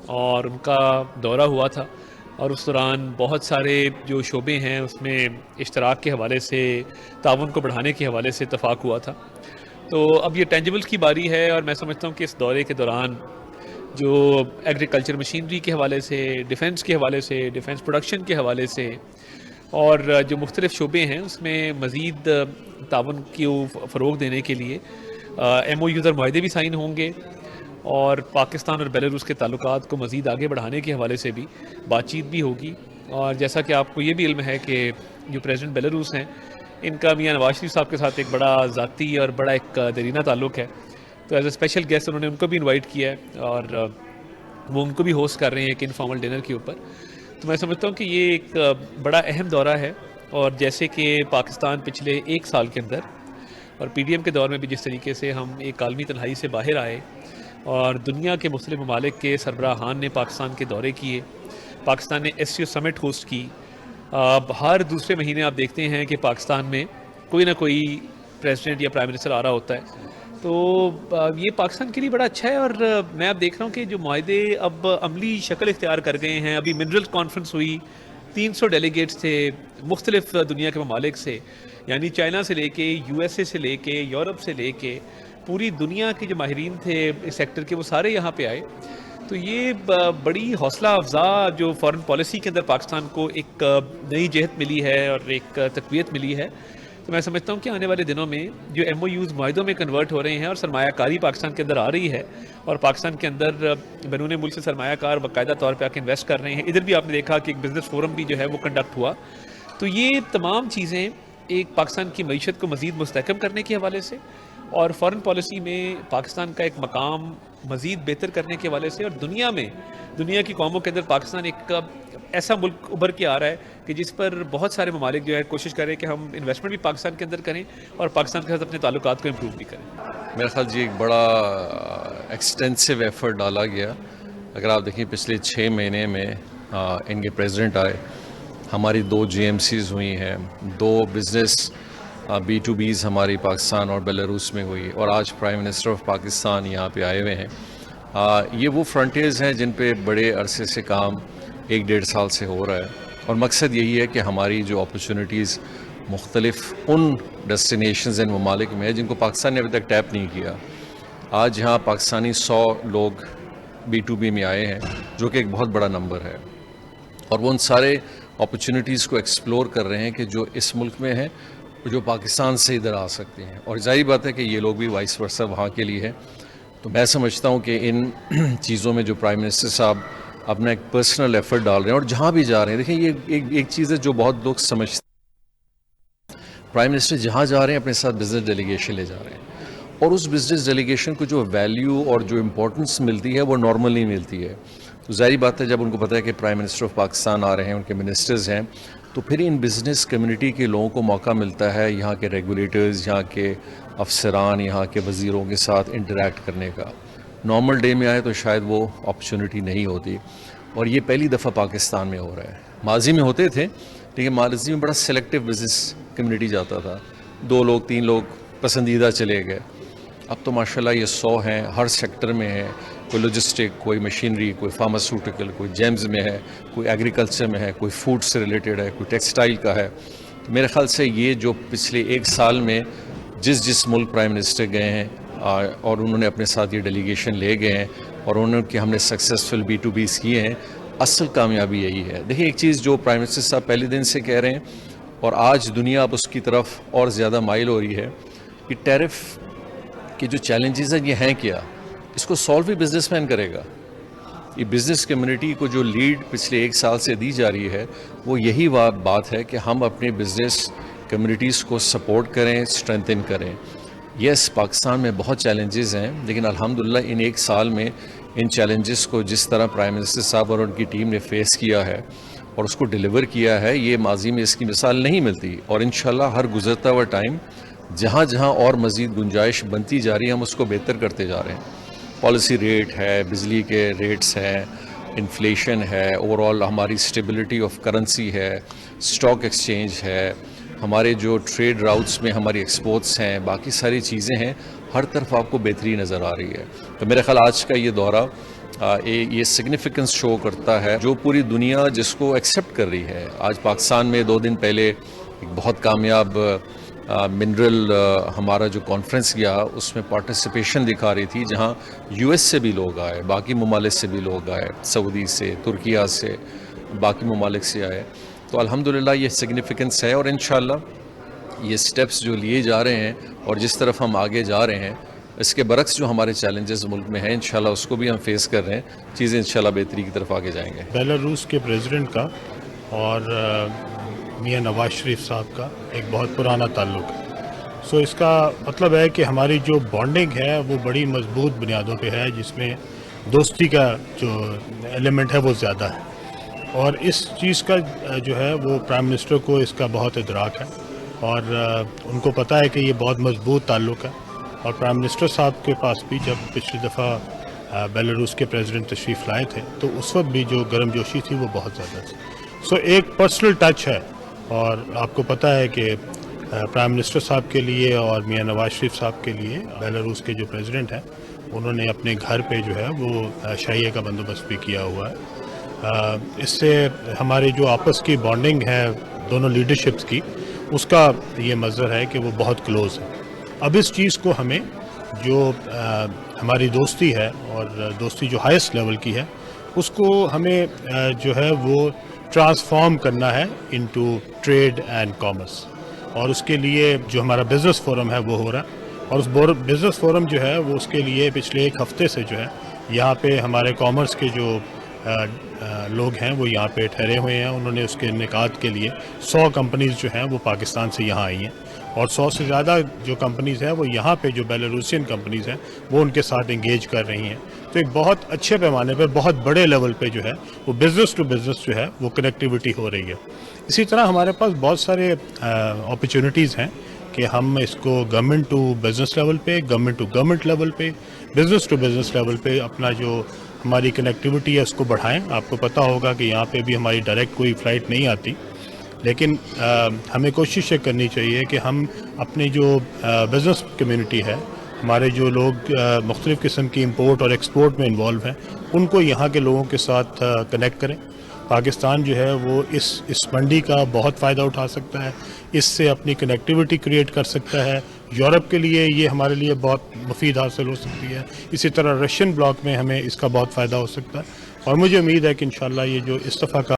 اور ان کا دورہ ہوا تھا، اور اس دوران بہت سارے جو شعبے ہیں اس میں اشتراک کے حوالے سے، تعاون کو بڑھانے کے حوالے سے اتفاق ہوا تھا. تو اب یہ ٹینجبل کی باری ہے، اور میں سمجھتا ہوں کہ اس دورے کے دوران جو ایگریکلچر مشینری کے حوالے سے، ڈیفنس کے حوالے سے، ڈیفنس پروڈکشن کے حوالے سے، اور جو مختلف شعبے ہیں اس میں مزید تعاون کو فروغ دینے کے لیے ایم او یوز اور معاہدے بھی سائن ہوں گے، اور پاکستان اور بیلاروس کے تعلقات کو مزید آگے بڑھانے کے حوالے سے بھی بات چیت بھی ہوگی. اور جیسا کہ آپ کو یہ بھی علم ہے کہ جو پریزیڈنٹ بیلاروس ہیں، ان کا میاں نواز شریف صاحب کے ساتھ ایک بڑا ذاتی اور بڑا ایک دیرینہ تعلق ہے. تو ایز اے اسپیشل گیسٹ انہوں نے ان کو بھی انوائٹ کیا ہے، اور وہ ان کو بھی ہوسٹ کر رہے ہیں ایک انفارمل ڈنر کے اوپر. تو میں سمجھتا ہوں کہ یہ ایک بڑا اہم دورہ ہے. اور جیسے کہ پاکستان پچھلے ایک سال کے اندر اور پی ڈی ایم کے دور میں بھی جس طریقے سے ہم ایک عالمی تنہائی سے باہر آئے، اور دنیا کے مختلف ممالک کے سربراہان نے پاکستان کے دورے کیے، پاکستان نے ایس سی او سمٹ ہوسٹ کی. ہر دوسرے مہینے آپ دیکھتے ہیں کہ پاکستان میں کوئی نہ کوئی پریزیڈنٹ یا پرائم منسٹر آ رہا ہوتا ہے. تو یہ پاکستان کے لیے بڑا اچھا ہے. اور میں اب دیکھ رہا ہوں کہ جو معاہدے اب عملی شکل اختیار کر گئے ہیں. ابھی منرل کانفرنس ہوئی، 300 ڈیلیگیٹس تھے مختلف دنیا کے ممالک سے، یعنی چائنا سے لے کے یو ایس اے سے لے کے یورپ سے لے کے پوری دنیا کے جو ماہرین تھے اس سیکٹر کے، وہ سارے یہاں پہ آئے. تو یہ بڑی حوصلہ افزا جو فارن پالیسی کے اندر پاکستان کو ایک نئی جہت ملی ہے اور ایک تقویت ملی ہے. تو میں سمجھتا ہوں کہ آنے والے دنوں میں جو ایم او یوز معاہدوں میں کنورٹ ہو رہے ہیں اور سرمایہ کاری پاکستان کے اندر آ رہی ہے، اور پاکستان کے اندر بیرون ملک سے سرمایہ کار باقاعدہ طور پہ آ کے انویسٹ کر رہے ہیں. ادھر بھی آپ نے دیکھا کہ ایک بزنس فورم بھی جو ہے وہ کنڈکٹ ہوا. تو یہ تمام چیزیں ایک پاکستان کی معیشت کو مزید مستحکم کرنے کے حوالے سے، اور فارن پالیسی میں پاکستان کا ایک مقام مزید بہتر کرنے کے حوالے سے، اور دنیا میں دنیا کی قوموں کے اندر پاکستان ایک ایسا ملک ابھر کے آ رہا ہے کہ جس پر بہت سارے ممالک جو ہے کوشش کریں کہ ہم انویسٹمنٹ بھی پاکستان کے اندر کریں اور پاکستان کے ساتھ اپنے تعلقات کو امپروو بھی کریں. میرا خیال جی ایک بڑا ایکسٹینسو ایفرٹ ڈالا گیا. اگر آپ دیکھیں پچھلے 6 مہینے میں ان کے پریزیڈنٹ آئے، ہماری 2 جی ایم سیز ہوئی ہیں، 2 بزنس بی ٹو بیز ہماری پاکستان اور بیلاروس میں ہوئی، اور آج پرائم منسٹر آف پاکستان یہاں پہ آئے ہوئے ہیں. یہ وہ فرنٹیئرز ہیں جن پہ بڑے عرصے سے کام 1-1.5 سال سے ہو رہا ہے، اور مقصد یہی ہے کہ ہماری جو اپرچونیٹیز مختلف ان ڈیسٹینیشنز ان ممالک میں ہیں جن کو پاکستان نے ابھی تک ٹیپ نہیں کیا. آج یہاں پاکستانی 100 لوگ بی ٹو بی میں آئے ہیں، جو کہ ایک بہت بڑا نمبر ہے، اور وہ ان سارے اپرچونیٹیز کو ایکسپلور کر رہے ہیں کہ جو اس ملک میں ہیں، جو پاکستان سے ادھر آ سکتے ہیں. اور ظاہری بات ہے کہ یہ لوگ بھی وائس ورثہ وہاں کے لیے ہے. تو میں سمجھتا ہوں کہ ان چیزوں میں جو پرائم منسٹر صاحب اپنا ایک پرسنل ایفرٹ ڈال رہے ہیں اور جہاں بھی جا رہے ہیں، دیکھیں یہ ایک چیز ہے جو بہت لوگ سمجھتے ہیں. پرائم منسٹر جہاں جا رہے ہیں اپنے ساتھ بزنس ڈیلیگیشن لے جا رہے ہیں، اور اس بزنس ڈیلیگیشن کو جو ویلیو اور جو امپورٹنس ملتی ہے وہ نارمل نہیں ملتی ہے. تو ظاہری بات ہے جب ان کو پتہ ہے کہ پرائم منسٹر آف پاکستان آ رہے ہیں، ان کے منسٹرز ہیں، تو پھر ان بزنس کمیونٹی کے لوگوں کو موقع ملتا ہے یہاں کے ریگولیٹرز، یہاں کے افسران، یہاں کے وزیروں کے ساتھ انٹریکٹ کرنے کا. نارمل ڈے میں آئے تو شاید وہ اپرچونٹی نہیں ہوتی، اور یہ پہلی دفعہ پاکستان میں ہو رہا ہے. ماضی میں ہوتے تھے، لیکن ماضی میں بڑا سلیکٹیو بزنس کمیونٹی جاتا تھا، 2 لوگ 3 لوگ پسندیدہ چلے گئے. اب تو ماشاءاللہ یہ 100 ہیں، ہر سیکٹر میں ہے، کوئی لوجسٹک، کوئی مشینری، کوئی فارماسیوٹیکل، کوئی جیمز میں ہے، کوئی ایگریکلچر میں ہے، کوئی فوڈ سے ریلیٹڈ ہے، کوئی ٹیکسٹائل کا ہے. تو میرے خیال سے یہ جو پچھلے 1 سال میں جس ملک پرائم منسٹر گئے ہیں اور انہوں نے اپنے ساتھ یہ ڈیلیگیشن لے گئے ہیں، اور انہوں نے کہ ہم نے سکسیسفل بی ٹو بیز کیے ہیں، اصل کامیابی یہی ہے. دیکھیں ایک چیز جو پرائم منسٹر صاحب پہلے دن سے کہہ رہے ہیں، اور آج دنیا اب اس کی طرف اور زیادہ مائل ہو رہی ہے، کہ ٹیرف کہ جو چیلنجز ہیں یہ ہیں کیا، اس کو سالو بھی بزنس مین کرے گا. یہ بزنس کمیونٹی کو جو لیڈ پچھلے 1 سال سے دی جا رہی ہے، وہ یہی بات ہے کہ ہم اپنے بزنس کمیونٹیز کو سپورٹ کریں، اسٹرینتھن کریں. یس پاکستان میں بہت چیلنجز ہیں، لیکن الحمدللہ ان 1 سال میں ان چیلنجز کو جس طرح پرائم منسٹر صاحب اور ان کی ٹیم نے فیس کیا ہے اور اس کو ڈیلیور کیا ہے، یہ ماضی میں اس کی مثال نہیں ملتی. اور انشاءاللہ ہر گزرتا ہوا ٹائم جہاں جہاں اور مزید گنجائش بنتی جا رہی ہے، ہم اس کو بہتر کرتے جا رہے ہیں. پالیسی ریٹ ہے، بجلی کے ریٹس ہیں، انفلیشن ہے، اوور آل ہماری اسٹیبلٹی آف کرنسی ہے، اسٹاک ایکسچینج ہے، ہمارے جو ٹریڈ راؤٹس میں ہماری ایکسپورٹس ہیں، باقی ساری چیزیں ہیں، ہر طرف آپ کو بہتری نظر آ رہی ہے. تو میرے خیال آج کا یہ دورہ یہ سگنیفیکنس شو کرتا ہے جو پوری دنیا جس کو ایکسیپٹ کر رہی ہے. آج پاکستان میں 2 دن پہلے ایک بہت کامیاب منرل ہمارا جو کانفرنس گیا اس میں پارٹیسپیشن دکھا رہی تھی, جہاں یو ایس سے بھی لوگ آئے, باقی ممالک سے بھی لوگ آئے, سعودی سے, ترکیہ سے, باقی ممالک سے آئے. تو الحمدللہ یہ سگنیفیکنس ہے, اور انشاءاللہ یہ سٹیپس جو لیے جا رہے ہیں اور جس طرف ہم آگے جا رہے ہیں, اس کے برعکس جو ہمارے چیلنجز ملک میں ہیں انشاءاللہ اس کو بھی ہم فیس کر رہے ہیں, چیزیں انشاءاللہ بہتری کی طرف آگے جائیں گے. بیلاروس کے پریزیڈنٹ کا اور میاں نواز شریف صاحب کا ایک بہت پرانا تعلق ہے. سو اس کا مطلب ہے کہ ہماری جو بانڈنگ ہے وہ بڑی مضبوط بنیادوں پہ ہے, جس میں دوستی کا جو ایلیمنٹ ہے وہ زیادہ ہے. اور اس چیز کا جو ہے وہ پرائم منسٹر کو اس کا بہت ادراک ہے, اور ان کو پتہ ہے کہ یہ بہت مضبوط تعلق ہے. اور پرائم منسٹر صاحب کے پاس بھی جب پچھلی دفعہ بیلاروس کے پریزیڈنٹ تشریف لائے تھے تو اس وقت بھی جو گرم جوشی تھی وہ بہت زیادہ تھی. سو ایک پرسنل ٹچ ہے, اور آپ کو پتہ ہے کہ پرائم منسٹر صاحب کے لیے اور میاں نواز شریف صاحب کے لیے بیلاروس کے جو پریزیڈنٹ ہیں انہوں نے اپنے گھر پہ جو ہے وہ شائعے کا بندوبست بھی کیا ہوا ہے. اس سے ہماری جو آپس کی بانڈنگ ہے دونوں لیڈرشپس کی, اس کا یہ مظہر ہے کہ وہ بہت کلوز ہے. اب اس چیز کو ہمیں جو ہماری دوستی ہے اور دوستی جو ہائیسٹ لیول کی ہے اس کو ہمیں جو ہے وہ ٹرانسفارم کرنا ہے انٹو ٹریڈ اینڈ کامرس. اور اس کے لیے جو ہمارا بزنس فورم ہے وہ ہو رہا ہے, اور اس بزنس فورم جو ہے وہ اس کے لیے پچھلے 1 ہفتے سے جو ہے یہاں پہ ہمارے کامرس کے جو لوگ ہیں وہ یہاں پہ ٹھہرے ہوئے ہیں. انہوں نے اس کے انعقاد کے لیے 100 کمپنیز جو ہیں وہ پاکستان سے یہاں آئی ہیں, اور 100 سے زیادہ جو کمپنیز ہیں وہ یہاں پہ جو بیلاروسین کمپنیز ہیں وہ ان کے ساتھ انگیج کر رہی ہیں. تو ایک بہت اچھے پیمانے پہ بہت بڑے لیول پہ جو ہے وہ بزنس ٹو بزنس جو ہے وہ کنیکٹیوٹی ہو رہی ہے. اسی طرح ہمارے پاس بہت سارے اپرچونیٹیز ہیں کہ ہم اس کو گورنمنٹ ٹو بزنس لیول پہ, گورنمنٹ ٹو گورنمنٹ لیول پہ, بزنس ٹو بزنس لیول پہ اپنا جو ہماری کنیکٹیوٹی ہے اس کو بڑھائیں. آپ کو پتہ ہوگا کہ یہاں پہ بھی ہماری ڈائریکٹ کوئی فلائٹ نہیں آتی, لیکن ہمیں کوشش یہ کرنی چاہیے کہ ہم اپنی جو بزنس کمیونٹی ہے, ہمارے جو لوگ مختلف قسم کی امپورٹ اور ایکسپورٹ میں انوالو ہیں, ان کو یہاں کے لوگوں کے ساتھ کنیکٹ کریں. پاکستان جو ہے وہ اس منڈی کا بہت فائدہ اٹھا سکتا ہے, اس سے اپنی کنیکٹیوٹی کریٹ کر سکتا ہے. یورپ کے لیے یہ ہمارے لیے بہت مفید حاصل ہو سکتی ہے. اسی طرح رشین بلاک میں ہمیں اس کا بہت فائدہ ہو سکتا ہے, اور مجھے امید ہے کہ انشاءاللہ یہ جو اس دفعہ کا